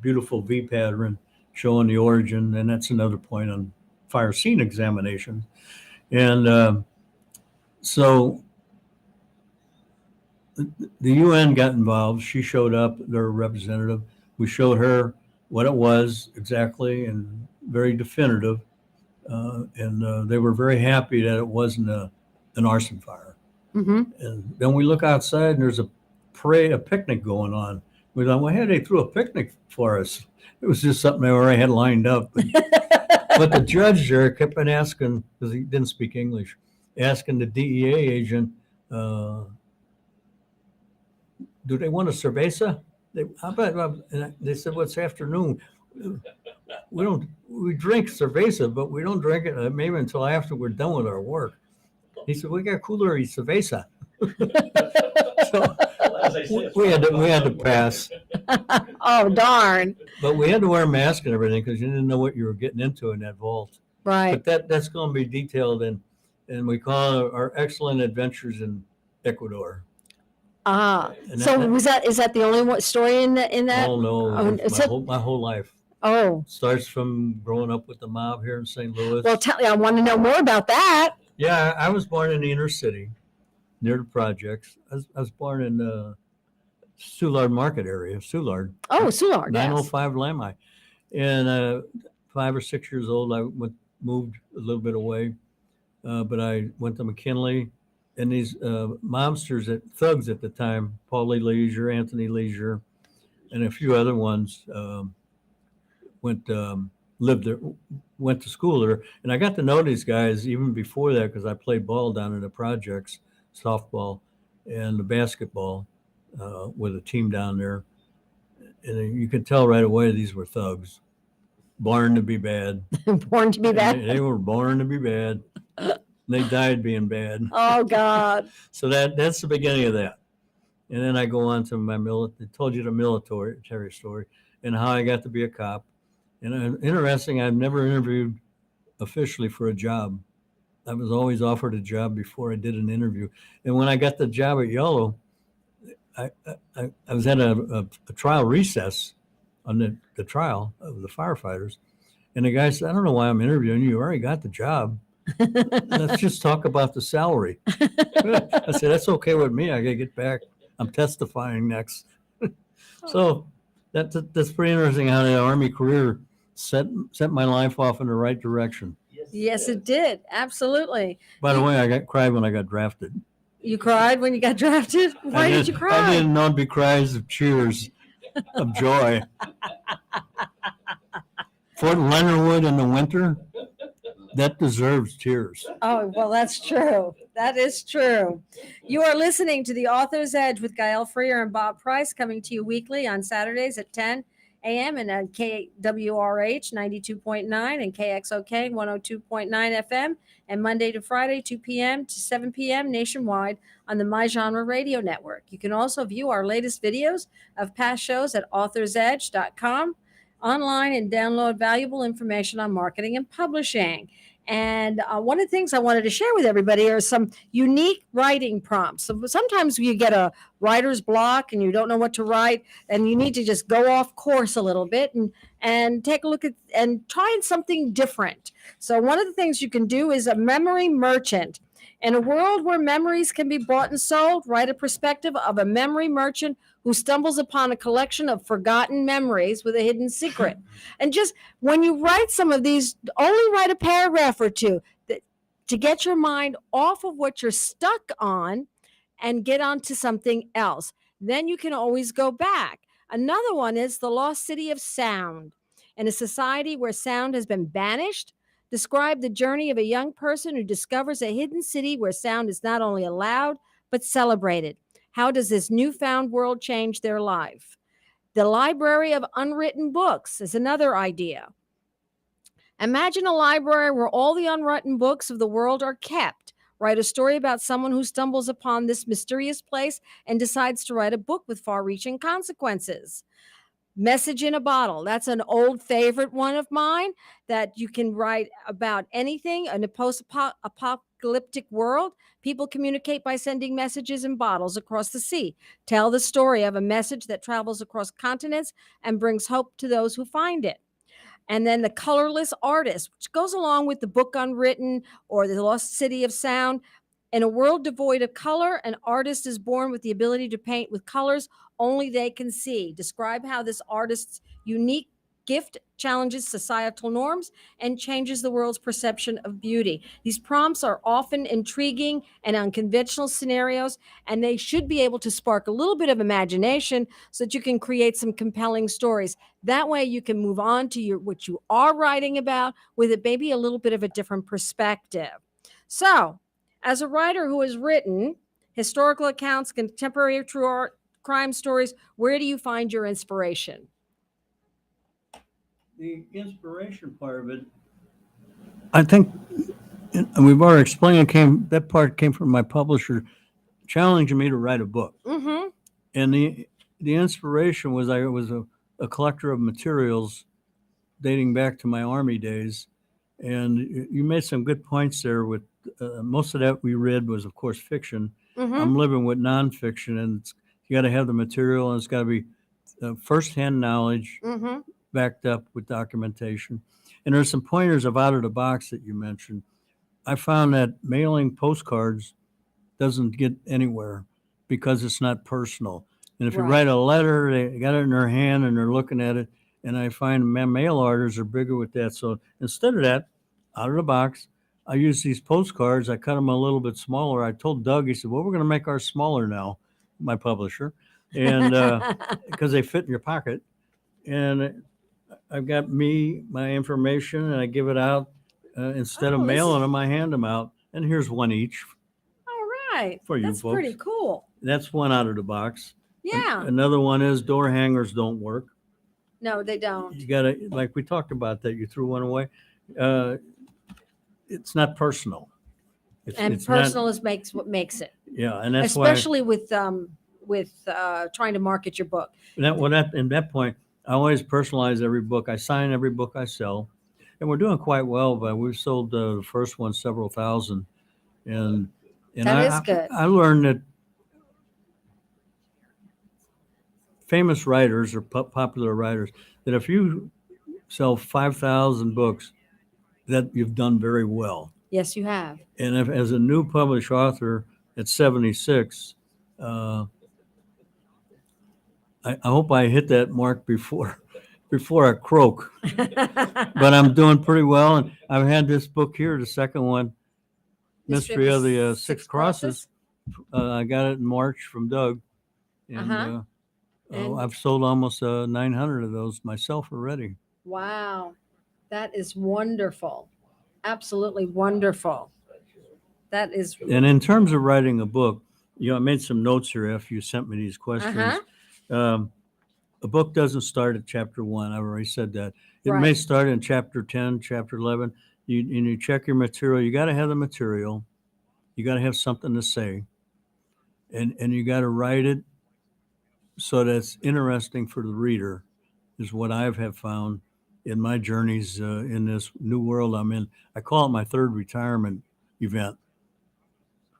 Beautiful V pattern showing the origin. And that's another point on fire scene examination. And so the UN got involved. She showed up, their representative. We showed her what it was exactly and very definitive. And they were very happy that it wasn't an arson fire. Mm-hmm. And then we look outside and there's a picnic going on. We thought, well, hey, they threw a picnic for us. It was just something they already had lined up. But the judge there kept on asking, because he didn't speak English, asking the DEA agent, do they want a cerveza? They said, well, it's afternoon. We drink cerveza, but we don't drink it maybe until after we're done with our work. He said, we got cooler y cerveza. So As I say, we had to pass. Oh, darn. But we had to wear a mask and everything because you didn't know what you were getting into in that vault. Right. But that's going to be detailed and we call it our excellent adventures in Ecuador. Ah. And So is that the only story in that? Oh no, Oh, it's my whole life. Oh. Starts from growing up with the mob here in St. Louis. Well, I want to know more about that. Yeah, I was born in the inner city, near the projects. I was born in Soulard Market area, Soulard. Oh, Soulard, 905 Lamai. And 5 or 6 years old, I moved a little bit away, but I went to McKinley. And these mobsters, thugs at the time, Paulie Leisure, Anthony Leisure, and a few other ones lived there, went to school there. And I got to know these guys even before that because I played ball down in the projects, softball and the basketball with a team down there. And you could tell right away these were thugs, born to be bad. Born to be bad. They were born to be bad. They died being bad. Oh God! So that's the beginning of that, and then I go on to my military. I told you the military story and how I got to be a cop. And interesting, I've never interviewed officially for a job. I was always offered a job before I did an interview. And when I got the job at Yellow, I was at a trial recess on the trial of the firefighters, and the guy said, "I don't know why I'm interviewing you. You already got the job. Let's just talk about the salary." I said, "That's okay with me. I gotta get back. I'm testifying next." So that's pretty interesting how the Army career set my life off in the right direction. Yes, it did. Absolutely. By the way, I cried when I got drafted. You cried when you got drafted? Why did you cry? I didn't know it'd be cries of cheers, of joy. Fort Leonard Wood in the winter, that deserves tears. Oh, well, that's true. That is true. You are listening to The Author's Edge with Gael Freer and Bob Price, coming to you weekly on Saturdays at 10 a.m. and on KWRH 92.9 and KXOK 102.9 FM, and Monday to Friday, 2 p.m. to 7 p.m. nationwide on the My Genre Radio Network. You can also view our latest videos of past shows at authorsedge.com online and download valuable information on marketing and publishing. And one of the things I wanted to share with everybody are some unique writing prompts. So sometimes you get a writer's block and you don't know what to write, and you need to just go off course a little bit and take a look at and try something different. So one of the things you can do is a memory merchant. In a world where memories can be bought and sold, write a perspective of a memory merchant who stumbles upon a collection of forgotten memories with a hidden secret. And just when you write some of these, only write a paragraph or two to get your mind off of what you're stuck on and get onto something else. Then you can always go back. Another one is The Lost City of Sound. In a society where sound has been banished, describe the journey of a young person who discovers a hidden city where sound is not only allowed, but celebrated. How does this newfound world change their life? The library of unwritten books is another idea. Imagine a library where all the unwritten books of the world are kept. Write a story about someone who stumbles upon this mysterious place and decides to write a book with far-reaching consequences. Message in a bottle. That's an old favorite one of mine that you can write about anything in a post-apocalyptic world. People communicate by sending messages in bottles across the sea. Tell the story of a message that travels across continents and brings hope to those who find it. And then The Colorless Artist, which goes along with the book Unwritten or The Lost City of Sound. In a world devoid of color, an artist is born with the ability to paint with colors only they can see. Describe how this artist's unique gift challenges societal norms and changes the world's perception of beauty. These prompts are often intriguing and unconventional scenarios, and they should be able to spark a little bit of imagination so that you can create some compelling stories. That way you can move on to what you are writing about with it maybe a little bit of a different perspective. So, as a writer who has written historical accounts, contemporary true art, crime stories, where do you find your inspiration? The inspiration part of it, I think, and we've already explained, that part came from my publisher challenging me to write a book. Mm-hmm. And the inspiration was I was a collector of materials dating back to my Army days. And you made some good points there with most of that we read was, of course, fiction. Mm-hmm. I'm living with nonfiction, and you got to have the material, and it's got to be firsthand knowledge Mm-hmm. backed up with documentation. And there's some pointers of out of the box that you mentioned. I found that mailing postcards doesn't get anywhere because it's not personal. And if you Right. write a letter, they got it in their hand and they're looking at it. And I find mail orders are bigger with that. So instead of that, out of the box, I use these postcards. I cut them a little bit smaller. I told Doug, he said, well, we're going to make ours smaller now, my publisher, and because they fit in your pocket. And I've got my information, and I give it out instead of Oh, this is- mailing them. I hand them out, and here's one each All right. for you That's folks. pretty cool. That's one out of the box. Yeah. Another one is door hangers don't work. No, they don't. You gotta, like we talked about that. You threw one away. It's not personal. And it's not- personal is makes what makes it. yeah, and that's Especially with trying to market your book. why in that point, I always personalize every book. I sign every book I sell, and we're doing quite well. But we've sold the first one several thousand, and That is good. I learned that famous writers or popular writers, that if you sell 5,000 books, that you've done very well. Yes, you have. And if, as a new published author at 76, I hope I hit that mark before I croak. But I'm doing pretty well, and I've had this book here, the second one, Mystery of the Six Crosses. I got it in March from Doug, and, And- I've sold almost 900 of those myself already. Wow. That is wonderful. Absolutely wonderful. That is And in terms of writing a book, I made some notes here after you sent me these questions. A book doesn't start at chapter 1. I've already said that. It may Right. start in chapter 10, chapter 11. You check your material. You got to have the material. You got to have something to say. And you got to write it so that it's interesting for the reader, is what I have found in my journeys in this new world I'm in. I call it my third retirement event.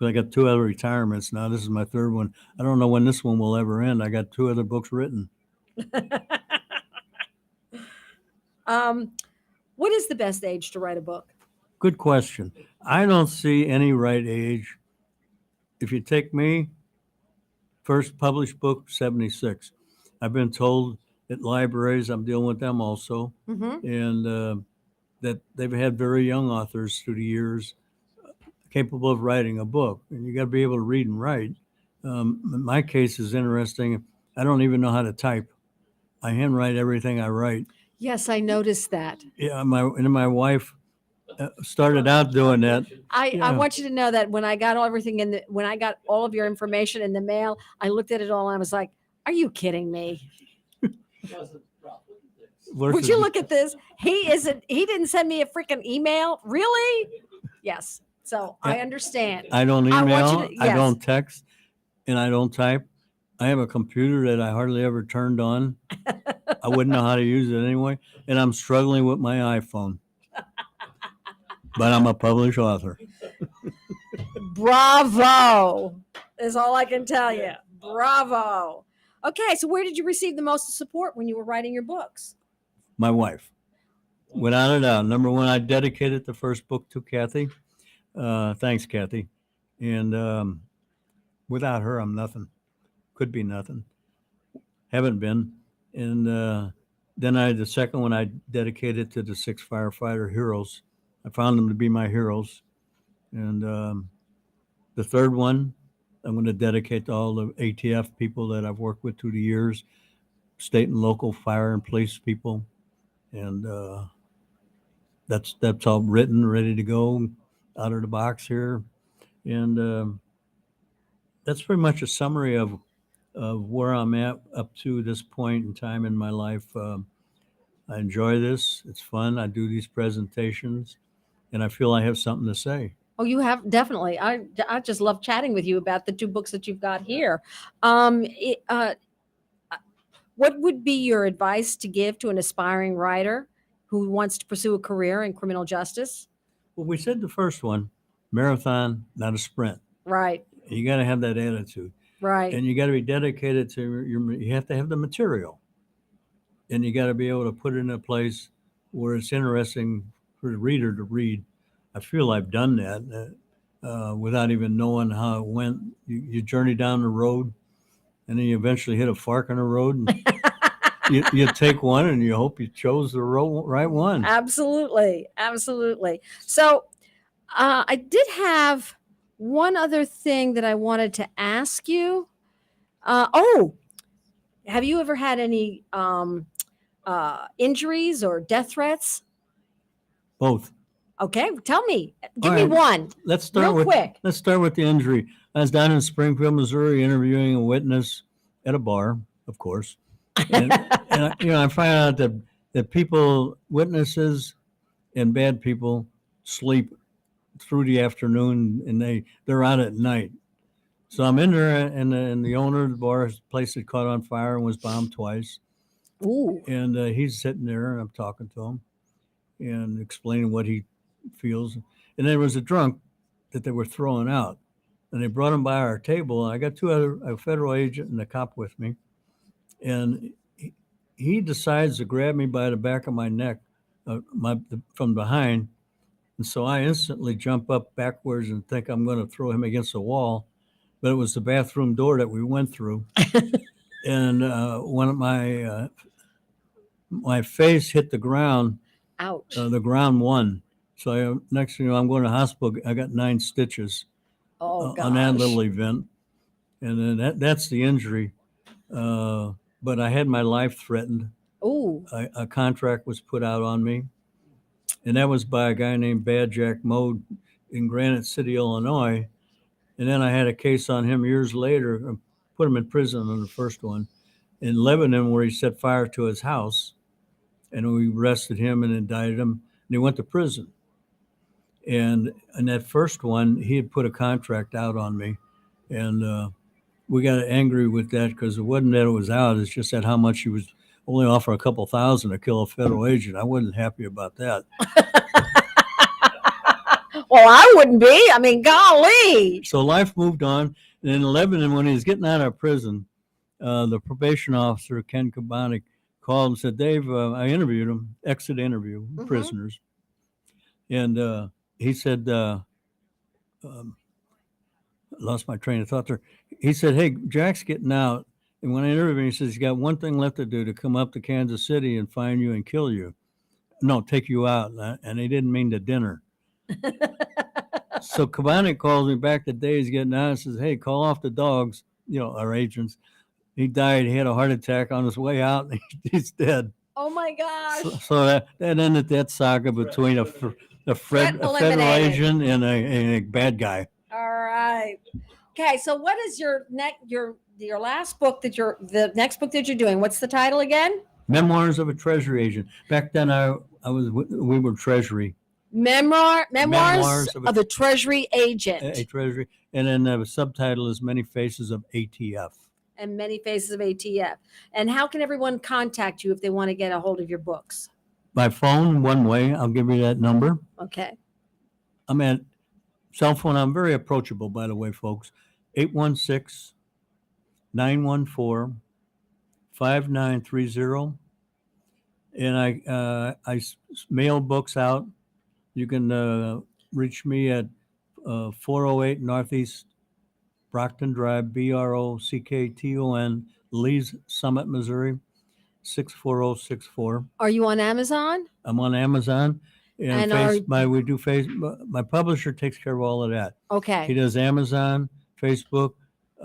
I got 2 other retirements now. This is my third one. I don't know when this one will ever end. I got 2 other books written. What is the best age to write a book? Good question. I don't see any right age. If you take me, first published book, 76. I've been told at libraries, I'm dealing with them also, Mm-hmm. and that they've had very young authors through the years capable of writing a book. And you got to be able to read and write. My case is interesting. I don't even know how to type. I handwrite everything I write. Yes, I noticed that. Yeah, my wife started out doing that. I Yeah. want you to know that when I got everything when I got all of your information in the mail, I looked at it all and I was like, "Are you kidding me? Would you look at this? He didn't send me a freaking email. Really? Yes. So I understand. I don't I want you email, to- I yes. don't text, and I don't type. I have a computer that I hardly ever turned on. I wouldn't know how to use it anyway, and I'm struggling with my iPhone. But I'm a published author. Bravo is all I can tell you. Bravo. Okay, so where did you receive the most support when you were writing your books? My wife, without a doubt. Number one, I dedicated the first book to Kathy. Thanks, Kathy. And without her, I'm nothing. Could be nothing. Haven't been. And Then the second one I dedicated to the 6 firefighter heroes. I found them to be my heroes. And the third one I'm going to dedicate to all the ATF people that I've worked with through the years, state and local fire and police people. And that's all written, ready to go out of the box here. And that's pretty much a summary of where I'm at up to this point in time in my life. I enjoy this. It's fun. I do these presentations, and I feel I have something to say. Oh, you have definitely. I just love chatting with you about the two books that you've got here. What would be your advice to give to an aspiring writer who wants to pursue a career in criminal justice? Well, we said the first one, marathon, not a sprint. Right, You got to have that attitude, right. and you got to be dedicated to you have to have the material, and you got to be able to put it in a place where it's interesting for the reader to read. I feel I've done that without even knowing how it went. You journey down the road, and then you eventually hit a fork in the road, and you take one, and you hope you chose the right one. Absolutely, absolutely. So I did have one other thing that I wanted to ask you. Have you ever had any injuries or death threats? Both. Okay, tell me. Give All me right. one. Let's start Real with quick. Let's start with the injury. I was down in Springfield, Missouri, interviewing a witness at a bar, of course, and I find out that people, witnesses, and bad people sleep through the afternoon, and they're out at night. So I'm in there, and the owner of the bar, his place had caught on fire and was bombed twice. Ooh. And he's sitting there, and I'm talking to him and explaining what he feels. And there was a drunk that they were throwing out, and they brought him by our table. And I got a federal agent and a cop with me, and he decides to grab me by the back of my neck, from behind. And so I instantly jump up backwards and think I'm going to throw him against the wall. But it was the bathroom door that we went through. And when my face hit the ground, Ouch. the ground won. So next thing you know, I'm going to the hospital. I got 9 stitches Oh, on that gosh. little event. And then that's the injury. But I had my life threatened. Ooh. A contract was put out on me, and that was by a guy named Bad Jack Mode in Granite City, Illinois. And then I had a case on him years later, put him in prison on the first one in Lebanon, where he set fire to his house, and we arrested him and indicted him, and he went to prison. And in that first one, he had put a contract out on me, and we got angry with that because it wasn't that it was out; it's just that how much he was only offer a couple thousand to kill a federal agent. I wasn't happy about that. Well, I wouldn't be. I mean, golly. So life moved on. And in Lebanon, when he was getting out of prison, the probation officer, Ken Kabanik, called and said, Dave, I interviewed him, exit interview, prisoners. And he said, lost my train of thought there. He said, hey, Jack's getting out. And when I interviewed him, he says, he's got one thing left to do, to come up to Kansas City and find you and kill you. No, take you out. And he didn't mean to dinner. So Kabanik calls me back the day he's getting out and says, hey, call off the dogs, our agents. He died. He had a heart attack on his way out, and he's dead. Oh, my gosh. So that ended that saga between a federal agent and a bad guy. All right. Okay, so what is your last book the next book that you're doing? What's the title again? Memoirs of a Treasury Agent. Back then, we were Treasury. Memoirs of a Treasury Agent. A Treasury, and then the subtitle is Many Faces of ATF. And Many Faces of ATF. And how can everyone contact you if they want to get a hold of your books? By phone, one way. I'll give you that number. Okay. I'm at cell phone. I'm very approachable, by the way, folks. 816-914-5930. And I mail books out. You can reach me at 408 Northeast Brockton Drive, Brockton, Lee's Summit, Missouri. 64064. Are you on Amazon? I'm on Amazon. And we do my publisher takes care of all of that. He Okay. does Amazon, Facebook.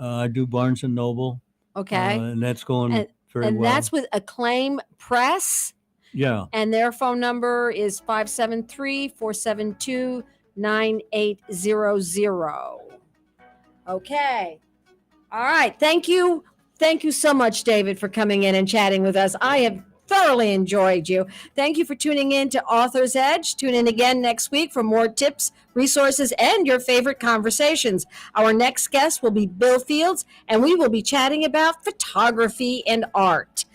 I do Barnes and Noble. Okay. And that's going very And well. that's with Acclaim Press. Yeah. And their phone number is 573-472-9800. Okay. All right. Thank you. Thank you so much, David, for coming in and chatting with us. I have thoroughly enjoyed you. Thank you for tuning in to Author's Edge. Tune in again next week for more tips, resources, and your favorite conversations. Our next guest will be Bill Fields, and we will be chatting about photography and art.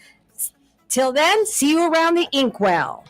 Till then, see you around the inkwell.